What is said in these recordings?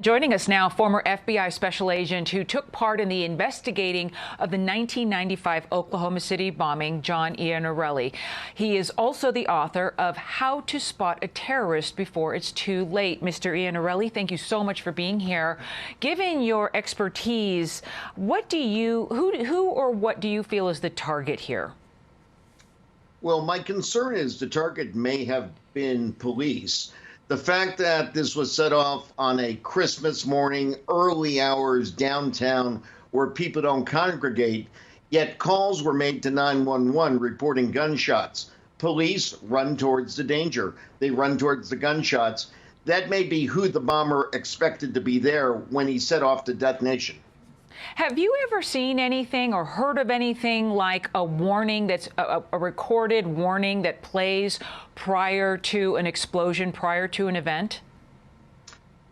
Joining us now, former FBI special agent who took part in the investigating of the 1995 Oklahoma City bombing, John Iannarelli. He is also the author of How to Spot a Terrorist Before It's Too Late. Mr. Iannarelli, thank you so much for being here. Given your expertise, who or what do you feel is the target here? Well, my concern is the target may have been police. The fact that this was set off on a Christmas morning, early hours downtown where people don't congregate, yet calls were made to 911 reporting gunshots. Police run towards the danger. They run towards the gunshots. That may be who the bomber expected to be there when he set off the detonation. Have you ever seen anything or heard of anything like a warning that's a recorded warning that plays prior to an explosion, prior to an event?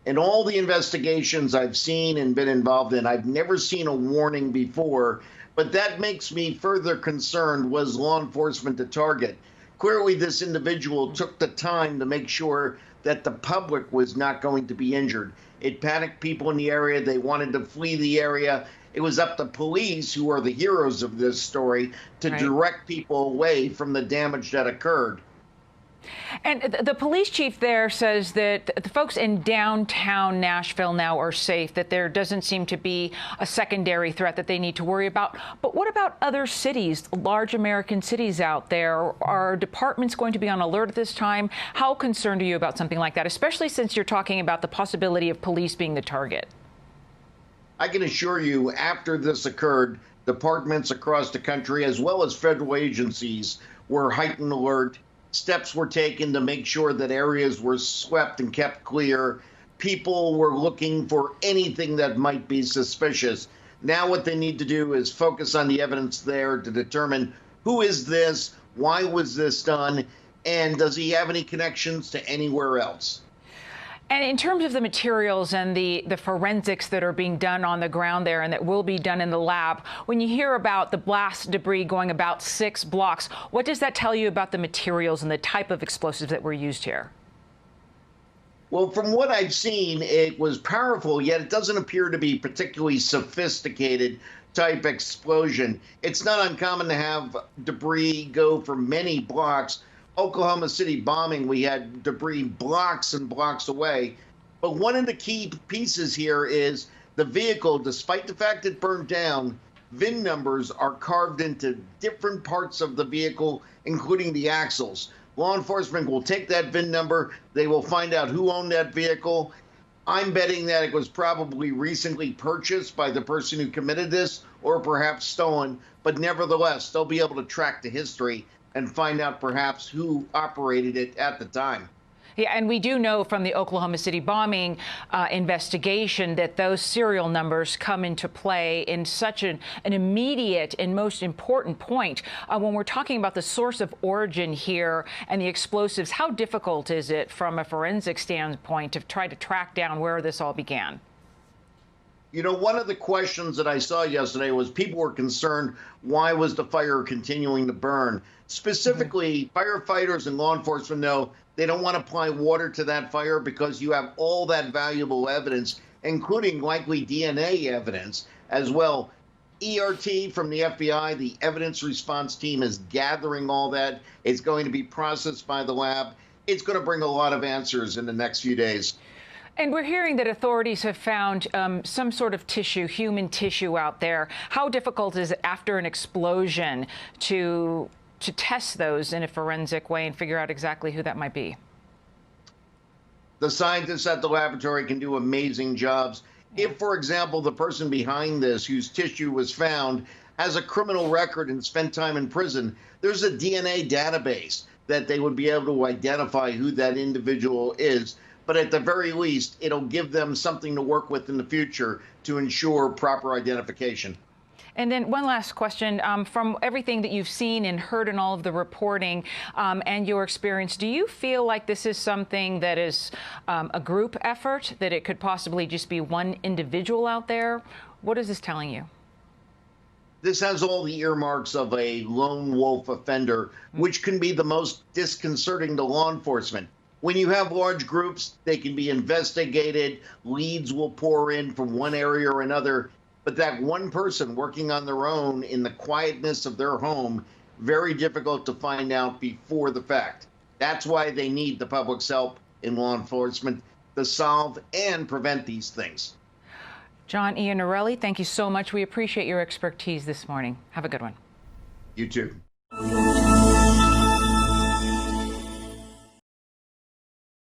In all the investigations I've seen and been involved in, I've never seen a warning before, but that makes me further concerned. Was law enforcement the target? Clearly, this individual took the time to make sure that the public was not going to be injured. It panicked people in the area. They wanted to flee the area. It was up to police, who are the heroes of this story, to direct people away from the damage that occurred. And the police chief there says that the folks in downtown Nashville now are safe, that there doesn't seem to be a secondary threat that they need to worry about. But what about other cities, large American cities out there? Are departments going to be on alert at this time? How concerned are you about something like that, especially since you're talking about the possibility of police being the target? I can assure you, after this occurred, departments across the country, as well as federal agencies, were heightened alert. Steps were taken to make sure that areas were swept and kept clear. People were looking for anything that might be suspicious. Now what they need to do is focus on the evidence there to determine who is this, why was this done, and does he have any connections to anywhere else? And in terms of the materials and the forensics that are being done on the ground there and that will be done in the lab, when you hear about the blast debris going about 6 blocks, what does that tell you about the materials and the type of explosives that were used here? Well, from what I've seen, it was powerful, yet it doesn't appear to be particularly sophisticated type explosion. It's not uncommon to have debris go for many blocks. Oklahoma City bombing, we had debris blocks and blocks away. But one of the key pieces here is the vehicle, despite the fact it burned down, VIN numbers are carved into different parts of the vehicle, including the axles. Law enforcement will take that VIN number. They will find out who owned that vehicle. I'm betting that it was probably recently purchased by the person who committed this, or perhaps stolen. But nevertheless, they'll be able to track the history and find out perhaps who operated it at the time. Yeah, and we do know from the Oklahoma City bombing investigation that those serial numbers come into play in such an immediate and most important point. When we're talking about the source of origin here and the explosives, how difficult is it from a forensic standpoint to try to track down where this all began? You know, one of the questions that I saw yesterday was people were concerned, why was the fire continuing to burn? Specifically, firefighters and law enforcement know they don't want to apply water to that fire because you have all that valuable evidence, including likely DNA evidence as well. ERT from the FBI, the evidence response team, is gathering all that. It's going to be processed by the lab. It's going to bring a lot of answers in the next few days. And we're hearing that authorities have found some sort of tissue, human tissue out there. How difficult is it after an explosion to test those in a forensic way and figure out exactly who that might be? The scientists at the laboratory can do amazing jobs. If, for example, the person behind this, whose tissue was found, has a criminal record and spent time in prison, there's a DNA database that they would be able to identify who that individual is. But at the very least, it'll give them something to work with in the future to ensure proper identification. And then one last question. From everything that you've seen and heard in all of the reporting and your experience, do you feel like this is something that is a group effort, that it could possibly just be one individual out there? What is this telling you? This has all the earmarks of a lone wolf offender, which can be the most disconcerting to law enforcement. When you have large groups, they can be investigated, leads will pour in from one area or another, but that one person working on their own in the quietness of their home, very difficult to find out before the fact. That's why they need the public's help in law enforcement to solve and prevent these things. John Iannarelli, thank you so much. We appreciate your expertise this morning. Have a good one. You too.